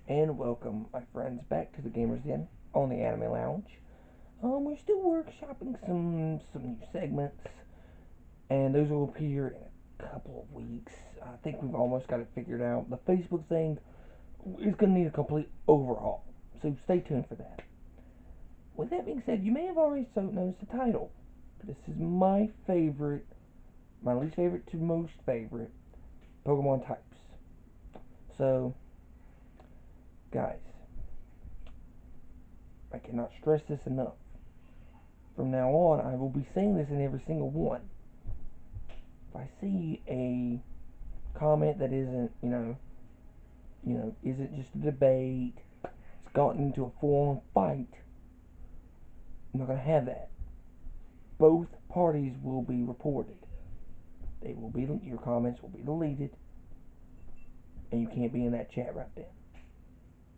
and welcome, my friends, back to the Gamers Den on the Anime Lounge. We're still workshopping some new segments, and those will appear in a couple of weeks. I think we've almost got it figured out. The Facebook thing is going to need a complete overhaul, so stay tuned for that. With that being said, you may have already noticed the title. This is my favorite, my least favorite to most favorite Pokemon types. So, guys, I cannot stress this enough. From now on, I will be saying this in every single one. If I see a comment that isn't just a debate, it's gotten into a full-on fight, I'm not gonna have that. Both parties will be reported. Your comments will be deleted, and you can't be in that chat right then.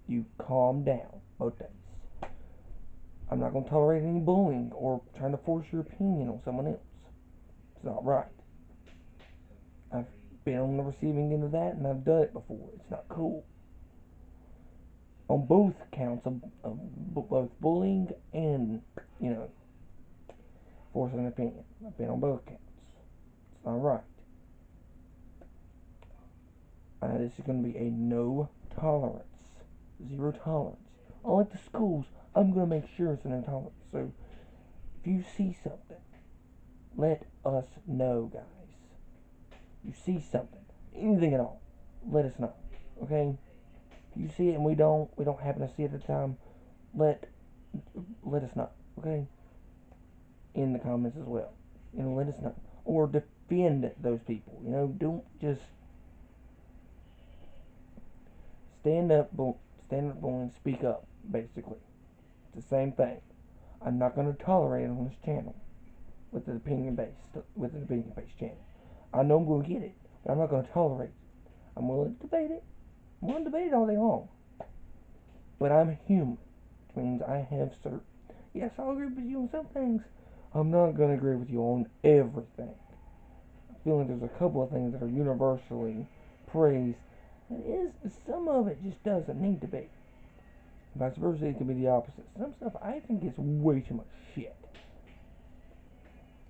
You calm down, both days. I'm not gonna tolerate any bullying or trying to force your opinion on someone else. It's not right. I've been on the receiving end of that, and I've done it before. It's not cool. On both counts of both bullying and, forcing an opinion. I've been on both counts. It's not right. This is going to be a no tolerance. Zero tolerance. Unlike the schools, I'm going to make sure it's a no tolerance. So, if you see something, let us know, guys. You see something, anything at all, let us know. Okay? If you see it and we don't happen to see it at the time, let us know. Okay? In the comments as well. Let us know. Or defend those people. Don't just stand up and speak up, basically. It's the same thing. I'm not going to tolerate it on this channel with an opinion-based channel. I know I'm going to get it, but I'm not going to tolerate it. I'm willing to debate it. I'm willing to debate it all day long. But I'm human, which means I have certain... Yes, I'll agree with you on some things. I'm not going to agree with you on everything. I feel like there's a couple of things that are universally praised. Some of it just doesn't need to be. Vice versa, it can be the opposite. Some stuff I think is way too much shit.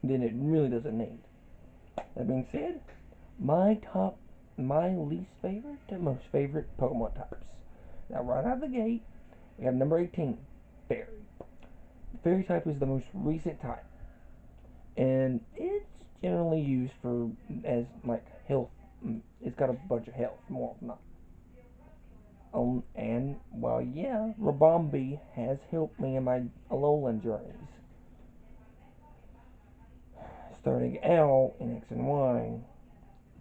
Then it really doesn't need. That being said, my least favorite to most favorite Pokemon types. Now, right out of the gate, we have number 18, Fairy. The Fairy type is the most recent type, and it's generally used as like health. It's got a bunch of health, more often not. And well, yeah, Rabombi has helped me in my Alolan journeys. Starting out in X and Y,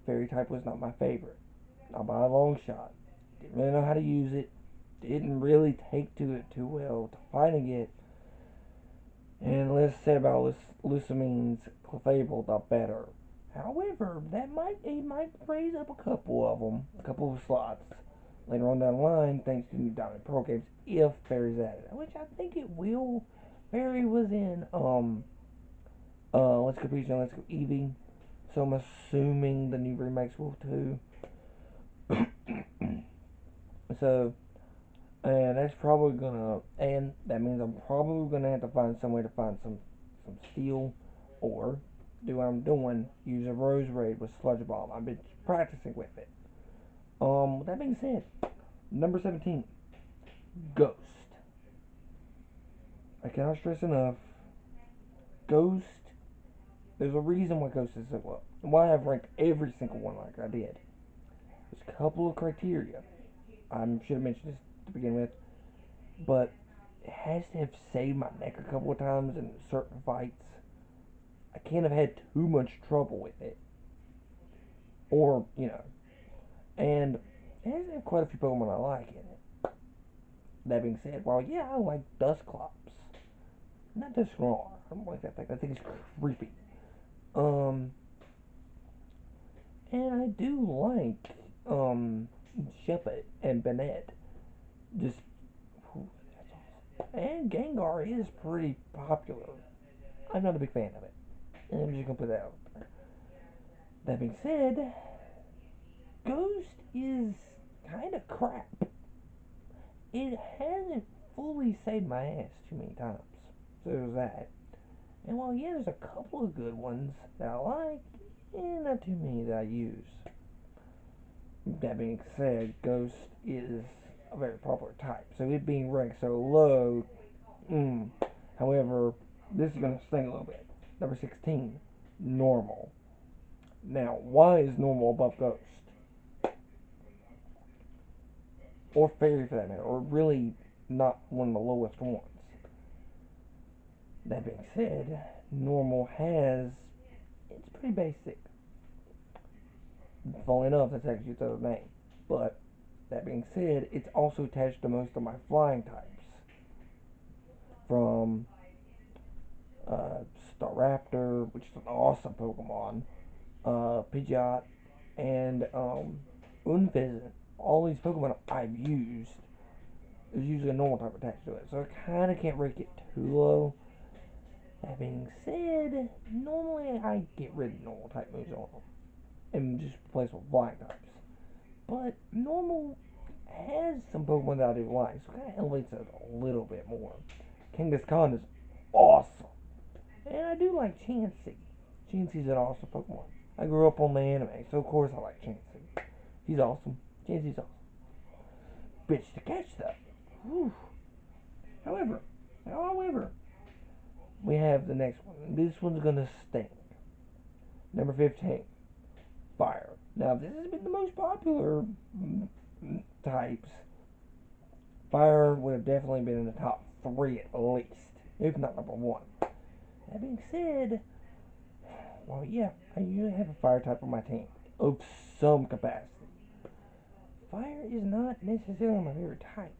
Fairy type was not my favorite. Not by a long shot. Didn't really know how to use it. Didn't really take to it too well to fighting it. And less said about Lucamine's Clefable, the better. However, it might raise up a couple of them, a couple of slots later on down the line, thanks to new Diamond Pearl games, if Fairy's added, which I think it will. Fairy was in Let's Go Pikachu and Let's Go Eevee, so I'm assuming the new remakes will too. So, and that means I'm probably gonna have to find some way to find some steel, or do what I'm doing, use a Rose Raid with Sludge Bomb. I've been practicing with it. With that being said, number 17, Ghost. I cannot stress enough, Ghost, there's a reason why Ghost is so low, and why I've ranked every single one like I did. There's a couple of criteria. I should have mentioned this to begin with, but it has to have saved my neck a couple of times in certain fights. I can't have had too much trouble with it. Or, and it has to have quite a few Pokemon I like in it. That being said, while yeah, I like Dusclops. Not Dusknoir. I don't like that thing. That thing is creepy. Um, and I do like, Shuppet and Bennett. Just, and Gengar is pretty popular. I'm not a big fan of it. And I'm just gonna put that out there. That being said, Ghost is kind of crap. it hasn't fully saved my ass too many times. So there's that. And while yeah, there's a couple of good ones that I like, not too many that I use. That being said, Ghost is a very popular type, so it being ranked so low, However, this is going to sting a little bit. Number 16, Normal. Now, why is Normal above Ghost? Or Fairy for that matter, or really not one of the lowest ones? That being said, Normal has, it's pretty basic. Funnily enough, that's actually its other name. But, that being said, it's also attached to most of my flying types. From Staraptor, which is an awesome Pokemon, Pidgeot, and Unfezant. All these Pokemon I've used, there's usually a normal type attached to it, so I kind of can't rank it too low. That being said, normally I get rid of normal type moves on them and just replace with flying types. But normal has some Pokemon that I do like, so it kind of elevates it a little bit more. Kangaskhan is awesome, and I do like Chansey. Chansey's an awesome Pokemon. I grew up on the anime, so of course I like Chansey. He's awesome. Chansey's awesome. Bitch to catch though. Whew. However, however, we have the next one. This one's gonna sting. Number 15, Fire. Now this has been the most popular types. Fire would have definitely been in the top 3 at least, if not number 1. That being said, well yeah, I usually have a fire type on my team of some capacity. Fire is not necessarily my favorite type.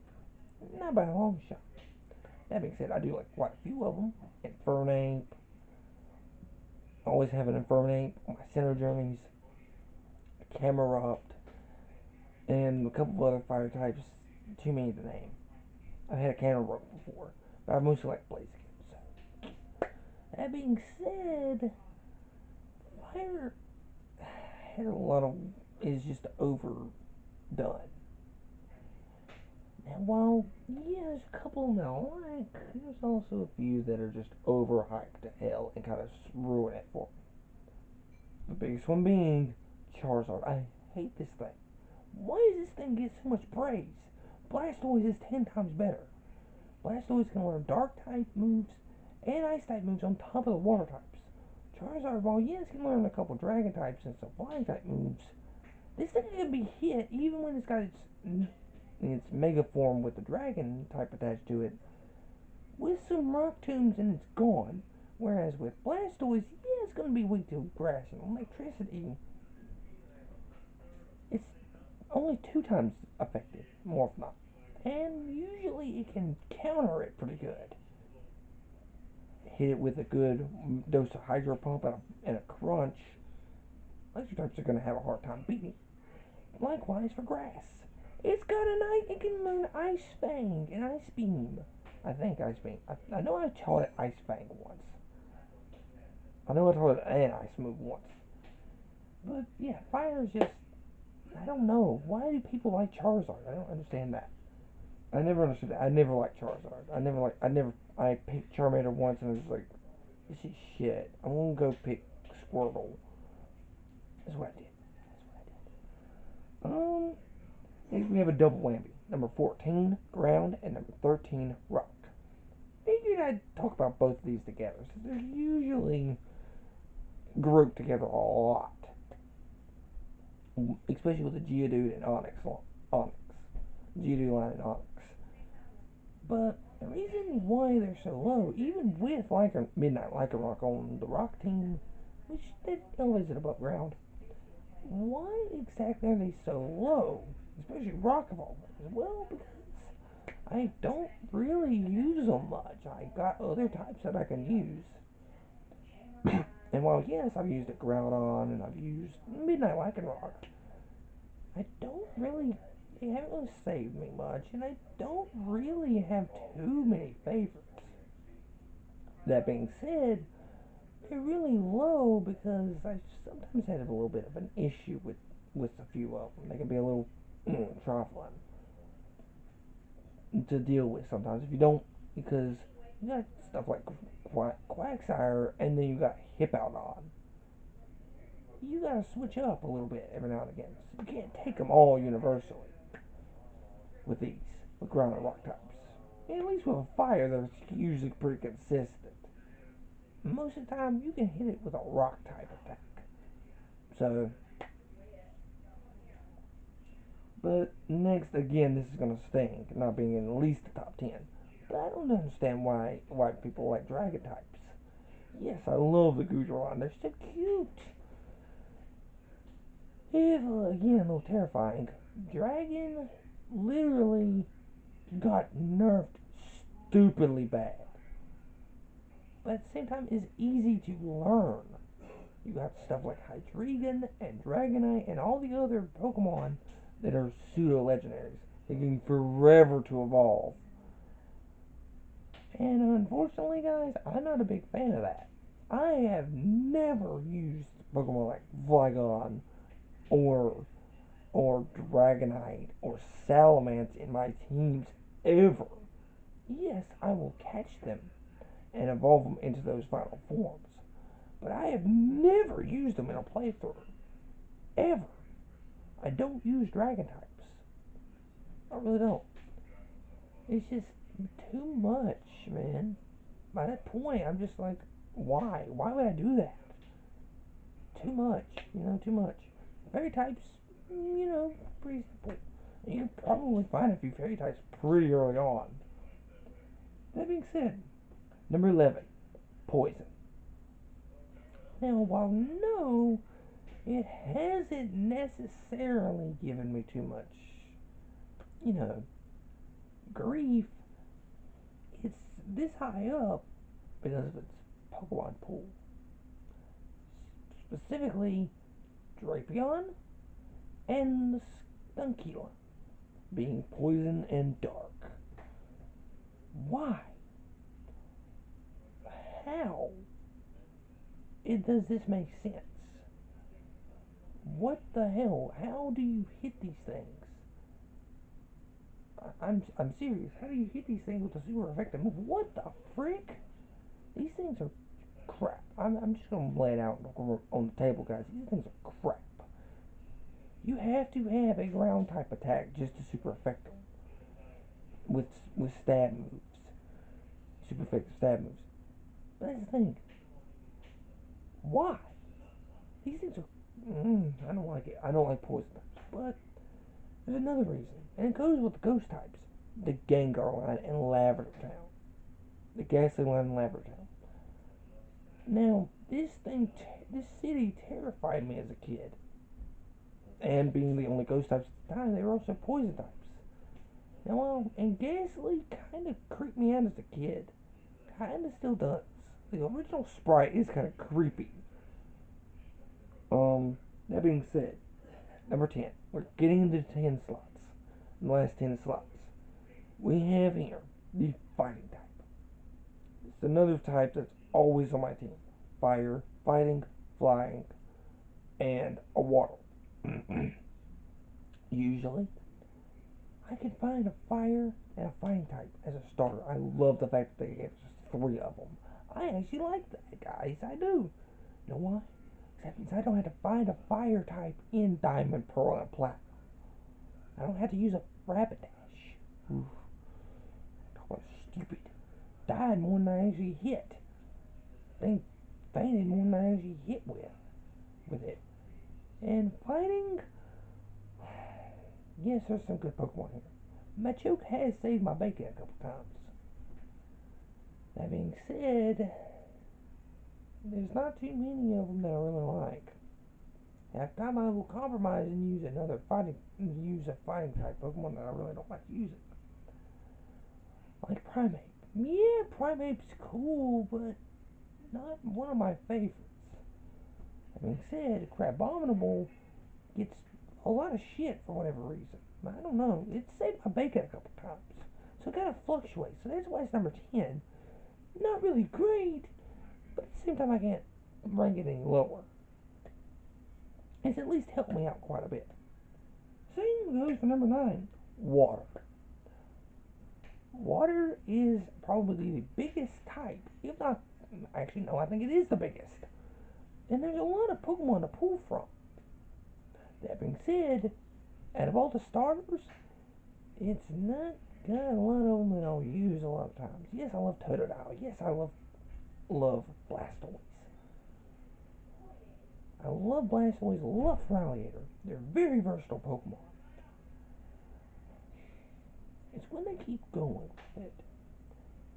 Not by a long shot. That being said, I do like quite a few of them. Infernape. I always have an Infernape on my center journeys. A Camerupt. And a couple of other fire types. Too many to name. I've had a Camerupt before. But I mostly like Blaziken. So. That being said, fire had a lot of. Is just overdone. And while, yeah, there's a couple that I like, there's also a few that are just overhyped to hell and kind of ruin it for me. The biggest one being Charizard. I hate this thing. Why does this thing get so much praise? Blastoise is 10 times better. Blastoise can learn dark type moves and ice type moves on top of the water types. Charizard, while yes, can learn a couple dragon types and some flying type moves, this thing can be hit even when it's got its mega form with the dragon type attached to it. With some rock tombs and it's gone. Whereas with Blastoise, yeah, it's going to be weak to grass and electricity. It's only 2 times effective, more if not. And usually it can counter it pretty good. Hit it with a good dose of Hydro Pump and a Crunch. Electric types are going to have a hard time beating. Likewise for grass. It's got it can learn Ice Fang and Ice Beam. I think Ice Beam. I know I taught it Ice Fang once. I know I taught it an Ice move once. But yeah, fire is just, I don't know. Why do people like Charizard? I don't understand that. I never understood that. I never liked Charizard. I picked Charmander once and I was like, this is shit. I'm gonna go pick Squirtle. That's what I did. That's what I did. Next we have a double whammy. Number 14, Ground, and number 13, Rock. Figured I'd talk about both of these together, since they're usually grouped together a lot. Especially with the Geodude and Onix. Geodude line and Onix. But the reason why they're so low, even with Midnight Lycanroc on the Rock team, which that elevates it above ground, why exactly are they so low? Especially Rock of all things. Well, because I don't really use them much. I got other types that I can use. And while yes, I've used a Groudon and I've used Midnight Lycanroc, I don't really, they haven't really saved me much, and I don't really have too many favorites. That being said, they're really low because I sometimes had a little bit of an issue with a few of them. They can be a little trifling. to deal with sometimes. If you don't, because you got stuff like Quagsire, and then you got Hippowdon. You gotta switch up a little bit every now and again. So you can't take them all universally with these, with ground and rock types. And at least with a fire, they're usually pretty consistent. Most of the time, you can hit it with a rock type attack. So, but next, again, this is gonna sting, not being in at least the top 10. But I don't understand why people like dragon types. Yes, I love the Gujaron. They're so cute. If, again, a little terrifying. Dragon literally got nerfed stupidly bad. But at the same time, it's easy to learn. You got stuff like Hydreigon and Dragonite and all the other Pokemon that are pseudo-legendaries, taking forever to evolve. And unfortunately, guys, I'm not a big fan of that. I have never used Pokemon like Flygon or Dragonite or Salamence in my teams ever. Yes, I will catch them and evolve them into those final forms, but I have never used them in a playthrough. Ever. I don't use dragon types. I really don't. It's just too much, man. By that point, I'm just like, why? Why would I do that? Too much. Too much. Fairy types, pretty simple. And you can probably find a few fairy types pretty early on. That being said, number 11, poison. Now, while no, it hasn't necessarily given me too much, you know, grief, it's this high up because of its Pokemon pool. Specifically, Drapion and Skunky being poison and dark. Why? How? Does this make sense? What the hell? How do you hit these things? I'm serious. How do you hit these things with a super effective move? What the frick? These things are crap. I'm just gonna lay it out on the table, guys. These things are crap. You have to have a ground type attack just to super effect them with stab moves, super effective stab moves. But that's the thing. Why? These things are. I don't like it. I don't like poison types. But there's another reason, and it goes with the ghost types: the Gengar line and Lavender Town, the Ghastly line and Lavender Town. Now, this city terrified me as a kid. And being the only ghost types at the time, they were also poison types. Now, and Ghastly kind of creeped me out as a kid. Kind of still does. The original sprite is kind of creepy. That being said, number 10. We're getting into 10 slots. In the last 10 slots. We have here the fighting type. It's another type that's always on my team. Fire, fighting, flying, and a water. Usually, I can find a fire and a fighting type as a starter. I love the fact that they gave us 3 of them. I actually like that, guys. I do. You know why? That means I don't have to find a fire type in Diamond, Pearl, and Platinum. I don't have to use a Rapidash. Oof. Talk about stupid. Died more than I actually hit. They fainted more than I actually hit with it. And fighting, yes, there's some good Pokemon here. Machoke has saved my bacon a couple times. That being said, there's not too many of them that I really like. Half the time I will compromise and use a fighting type Pokemon that I really don't like using. Like Primeape. Yeah, Primeape's cool, but not one of my favorites. That being said, Crabominable gets a lot of shit for whatever reason. I don't know. It saved my bacon a couple times. So it kind of fluctuates. So that's why it's number 10. Not really great, but at the same time I can't rank it any lower. It's at least helped me out quite a bit. Same goes for number 9. Water. Water is probably the biggest type, if not, actually, no, I think it is the biggest. And there's a lot of Pokemon to pull from. That being said, out of all the starters, it's not got a lot of them that I'll use a lot of times. Yes, I love Totodile. Yes, I love Blastoise. I love Blastoise, love Feraligatr. They're very versatile Pokemon. It's when they keep going with it.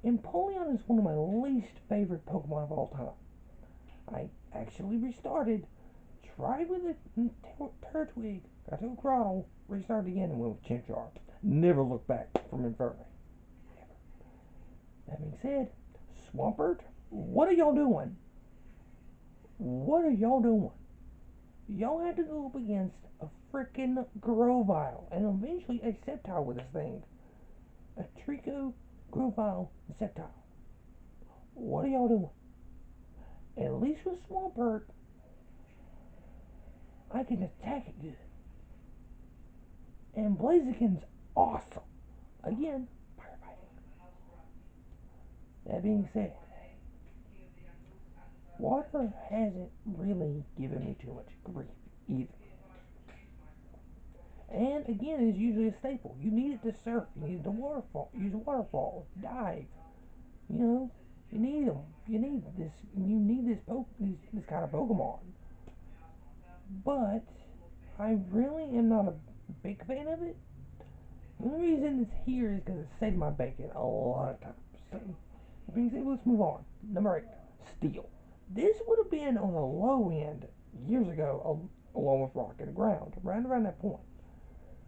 Empoleon is one of my least favorite Pokemon of all time. I actually restarted, tried with a Turtwig, got to a Grotle, restarted again and went with Chimchar. Never looked back from Inferno. Never. That being said, Swampert, what are y'all doing? What are y'all doing? Y'all had to go up against a frickin' Grovyle and eventually a Sceptile with this thing. A Trico, Grovyle, and Sceptile. What are y'all doing? At least with Swampert, I can attack it good. And Blaziken's awesome. Again, firefighting. That being said, water hasn't really given me too much grief either. And again, it's usually a staple. You need it to surf. You need it to waterfall. Use a waterfall. Dive. You know, you need them. You need this. You need this kind of Pokemon. But I really am not a big fan of it. The only reason it's here is because it's saved my bacon a lot of times. So, that being said, let's move on. Number 8, Steel. This would have been on the low end years ago, along with Rock and Ground, right around that point.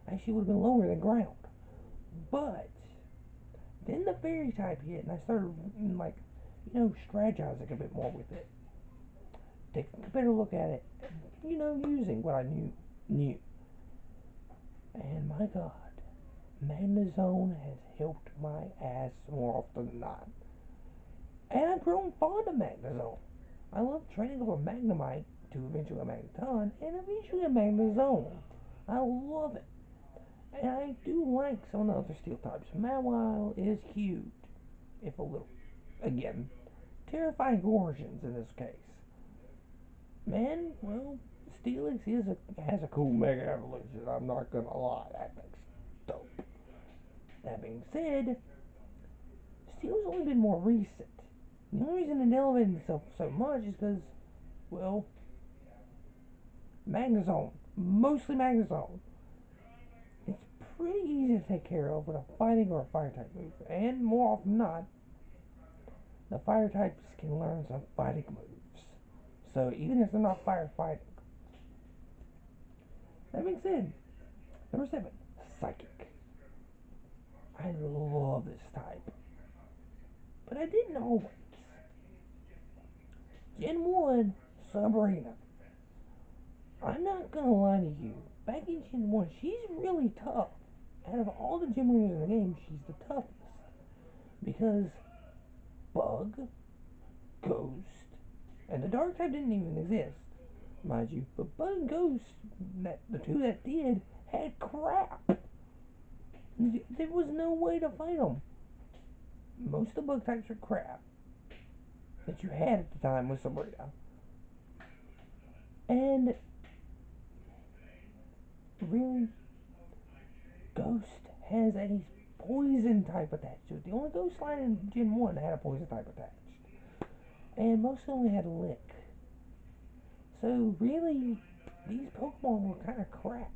Actually, would have been lower than Ground. But then the Fairy type hit, and I started, strategizing a bit more with it. Taking a better look at it, using what I knew. And my God, Magnezone has helped my ass more often than not. And I've grown fond of Magnezone. I love training up a Magnemite to eventually a Magneton and eventually a Magnezone. I love it. And I do like some of the other steel types. Mawile is cute, if a little. Again, terrifying origins in this case. Man, well, Steelix has a cool Mega Evolution. I'm not gonna lie, that thing's dope. That being said, Steel's only been more recent. The only reason it elevated itself so much is because, well, Magnezone. Mostly Magnezone. It's pretty easy to take care of with a fighting or a fire type move. And more often than not, the fire types can learn some fighting moves. So even if they're not firefighting. That being said, number 7, Psychic. I love this type. But I didn't always. Gen 1, Sabrina. I'm not gonna lie to you. Back in Gen 1, she's really tough. Out of all the gym leaders in the game, she's the toughest. Because Bug, Ghost, and the Dark type didn't even exist, mind you. But Bug and Ghost, the two that did, had crap. There was no way to fight them. Most of the Bug types are crap that you had at the time with Sabrina. And really, Ghost has a poison type attached to it. The only Ghost line in Gen 1 had a poison type attached. And most only had a lick. So really, these Pokemon were kind of crap.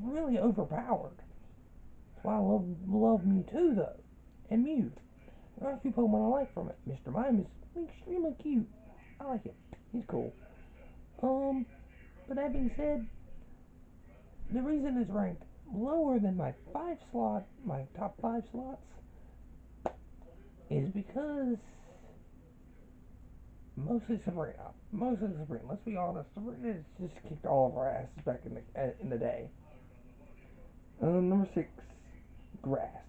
Really overpowered. That's why I love Mewtwo though. And Mew. There are a few Pokemon I like from it. Mr. Mime is extremely cute. I like him. He's cool. But that being said, the reason it's ranked lower than my top 5 slots, is because mostly Sabrina. Mostly Sabrina. Let's be honest, Sabrina has just kicked all of our asses back in the day. Number 6, Grass.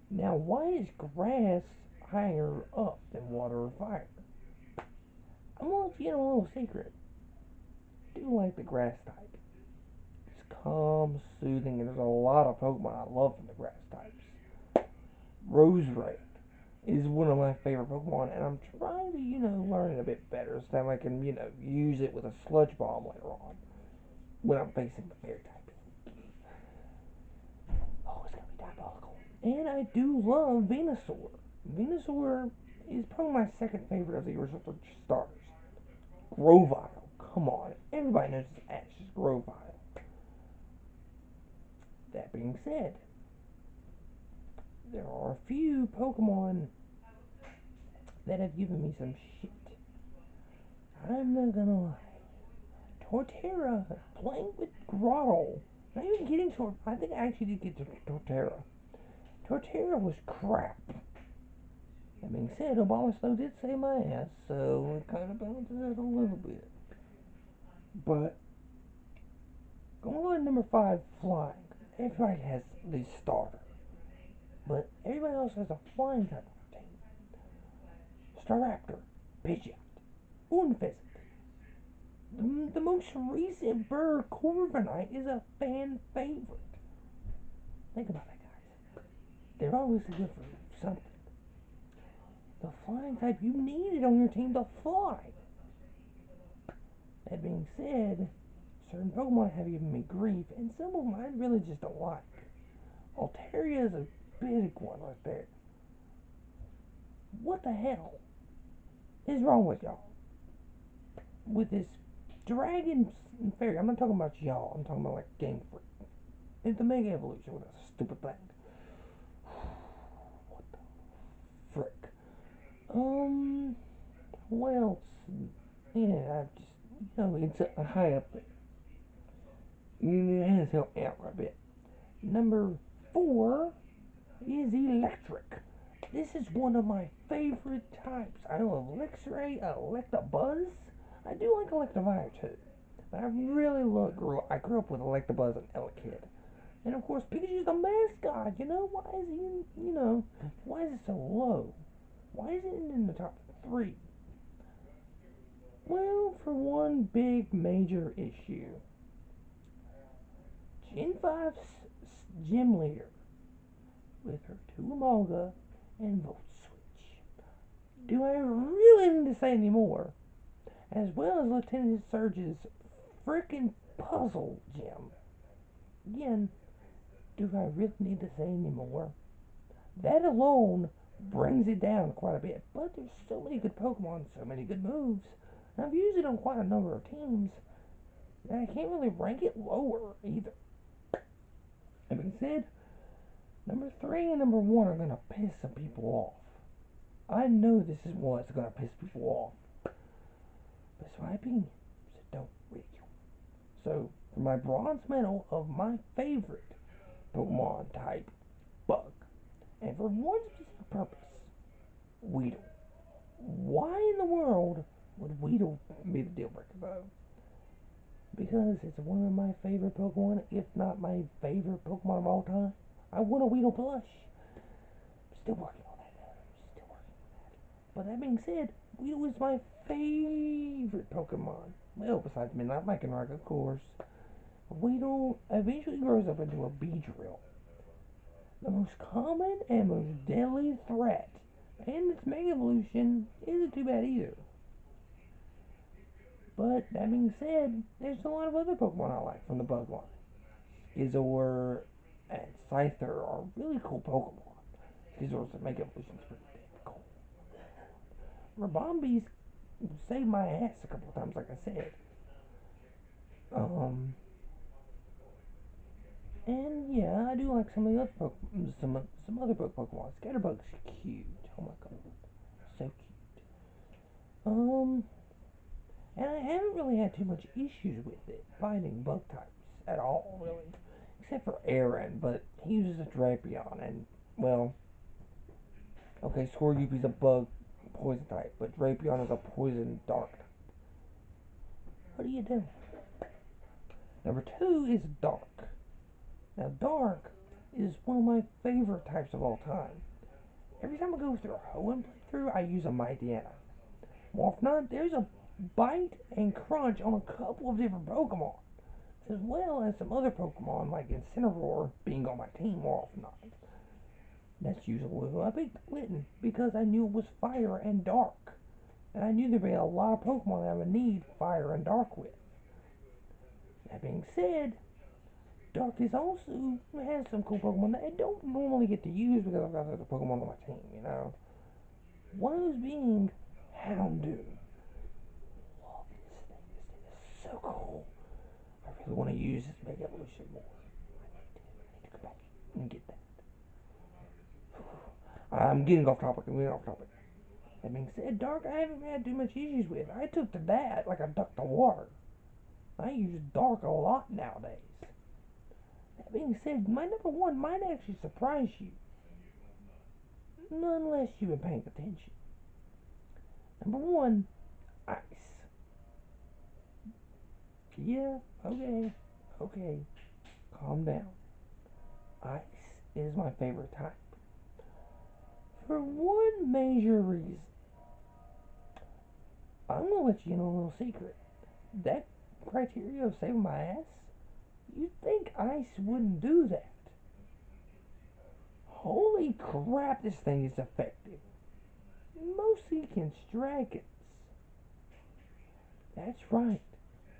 Now, why is Grass higher up than Water or Fire? I'm gonna let you in a little secret. I do like the Grass type. It's calm, soothing, and there's a lot of Pokemon I love from the Grass types. Roserade is one of my favorite Pokemon, and I'm trying to, learn it a bit better so that I can, use it with a Sludge Bomb later on when I'm facing the Fairy type. Oh, it's gonna be diabolical. And I do love Venusaur. Venusaur is probably my second favorite of the original three starters. Grovyle, come on. Everybody knows it's Ash's Grovyle. That being said, there are a few Pokemon that have given me some shit. I'm not gonna lie. Torterra playing with Grottle. Not even getting to I think I actually did get to Torterra. Torterra was crap. That being said, Obama Snow did save my ass, so it kind of balances it a little bit. But going on number 5, flying. Everybody has the starter, but everybody else has a flying type of team. Staraptor, Pidgeot, Unfezant. The most recent bird, Corviknight, is a fan favorite. Think about that, guys. They're obviously good for something. The flying type, you need it on your team to fly. That being said, certain Pokemon have given me grief, and some of them I really just don't like. Altaria is a big one right there. What the hell is wrong with y'all? With this Dragon Fairy, I'm not talking about y'all, I'm talking about like Game Freak. It's the Mega Evolution with a stupid thing. What the frick? What else? Yeah, I just, it's a high up there. It has helped me out quite a bit. Number 4 is Electric. This is one of my favorite types. I love Luxray, Electabuzz. I do like Electivire too. But I really I grew up with Electabuzz and Elekid. And of course, Pikachu's the mascot. Why is why is it so low? Why isn't it in the top 3? Well, for one big major issue. Gen 5's gym leader with her 2 Emolga and Volt Switch. Do I really need to say any more? As well as Lieutenant Surge's frickin' puzzle gym. Again, do I really need to say any more? That alone brings it down quite a bit. But there's so many good Pokemon, so many good moves. And I've used it on quite a number of teams that I can't really rank it lower either. That being said, number 3 and number 1 are going to piss some people off. I know this is what's going to piss people off. But it's my opinion, so don't ridicule. So, for my bronze medal of my favorite Pokemon type, Bug, and for one specific purpose, Weedle. Why in the world would Weedle be the deal breaker though? Because it's one of my favorite Pokemon, if not my favorite Pokemon of all time. I want a Weedle plush. Still working on that. Still working on that. But that being said, Weedle is my favorite Pokemon. Well, besides Midnight Lycanroc, of course. Weedle eventually grows up into a Beedrill. The most common and most deadly threat. And its Mega Evolution isn't too bad either. But that being said, there's a lot of other Pokemon I like from the bug line. Skizor and Scyther are really cool Pokemon. Skizor's Mega Evolution's pretty damn cool. Rabombi's saved my ass a couple of times, like I said. And yeah, I do like some of the other some other Pokemon. Scatterbug's cute. Oh my god, so cute. And I haven't really had too much issues with it fighting bug types at all, really, except for Aaron. But he uses a Drapion, and well, okay, Scoryupi's a bug poison type, but Drapion is a poison dark type. What do you do? Number 2 is Dark. Now, Dark is one of my favorite types of all time. Every time I go through a Hoenn playthrough, I use a Mightyena. More often not, there's a Bite and Crunch on a couple of different Pokemon, as well as some other Pokemon like Incineroar being on my team more often not. That's usually why I picked Litten, because I knew it was fire and dark. And I knew there'd be a lot of Pokemon that I would need fire and dark with. That being said, Dark is also has some cool Pokemon that I don't normally get to use because I've got other Pokemon on my team, you know. One of those being Houndoom. Love this thing. This thing is so cool. I really want to use this Mega Evolution more. I need to go back and get that. I'm getting off topic. That being said, Dark I haven't had too much issues with. I took to that like a duck to water. I use Dark a lot nowadays. That being said, my number one might actually surprise you. Unless you've been paying attention. Number one, Ice. Yeah, okay. Calm down. Ice is my favorite type. For one major reason. I'm gonna let you in a little secret. That criteria of saving my ass, you'd think Ice wouldn't do that. Holy crap, this thing is effective. Mostly against dragons. That's right.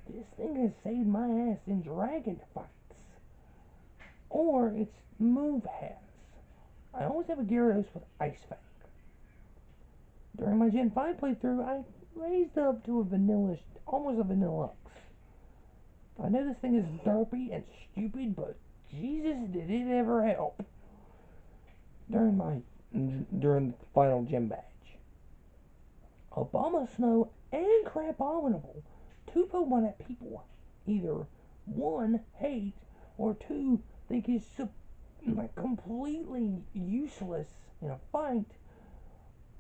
This thing has saved my ass in dragon fights. Or its move has. I always have a Gyarados with Ice Fang. During my Gen 5 playthrough, I raised up to a vanilla, almost a vanilla. I know this thing is derpy and stupid, but Jesus, did it ever help during the final gym badge. Abomasnow and Crabominable, two Pokemon that people either one hate or two think is like completely useless in a fight.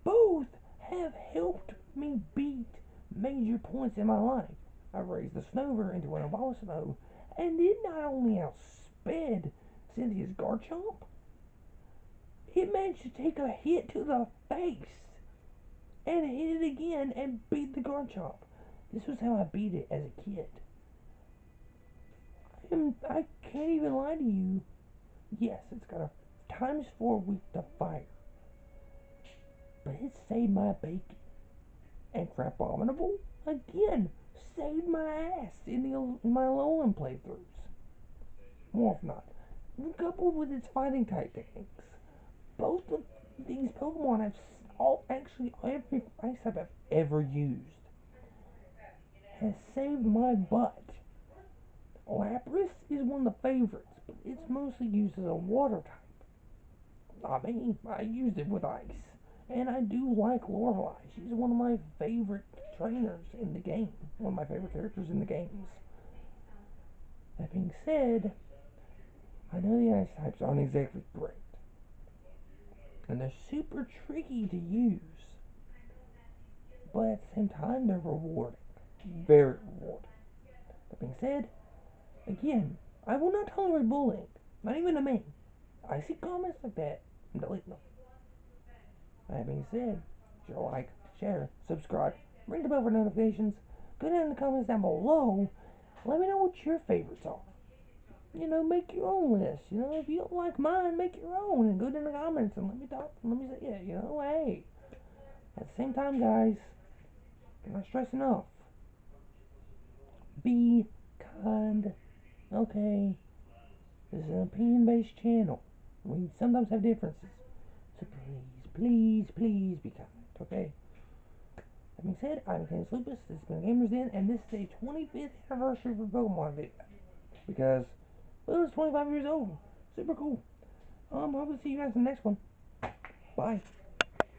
Both have helped me beat major points in my life. I raised the Snover into an Abomasnow, and it not only outsped Cynthia's Garchomp, it managed to take a hit to the face and hit it again and beat the Garchomp. This was how I beat it as a kid. I can't even lie to you. Yes, it's got a ×4 weak to fire, but it saved my bacon. And Crabominable, again, saved my ass in my Alolan playthroughs. More of not. Coupled with its fighting type techniques. Both of these Pokemon have actually every ice type I've ever used has saved my butt. Lapras is one of the favorites, but it's mostly used as a water type. I mean, I used it with ice. And I do like Lorelei. She's one of my favorite trainers in the game. One of my favorite characters in the games. That being said, I know the ice types aren't exactly great. And they're super tricky to use. But at the same time, they're rewarding. Very rewarding. That being said, again, I will not tolerate bullying. Not even to me. I see comments like that, I'm deleting them. That being said, share, like, share, subscribe, ring the bell for notifications. Go down in the comments down below. Let me know what your favorites are. You know, make your own list. You know, if you don't like mine, make your own and go down in the comments and let me talk. Let me say, yeah, you know, hey. At the same time, guys, cannot stress enough. Be kind. Okay. This is an opinion-based channel. We sometimes have differences. So please be kind. Okay? That being said, I'm Candace Lupus. This has been Gamers Den, and this is a 25th anniversary for Pokemon video. Because, well, it's 25 years old. Super cool. Hope to see you guys in the next one. Bye.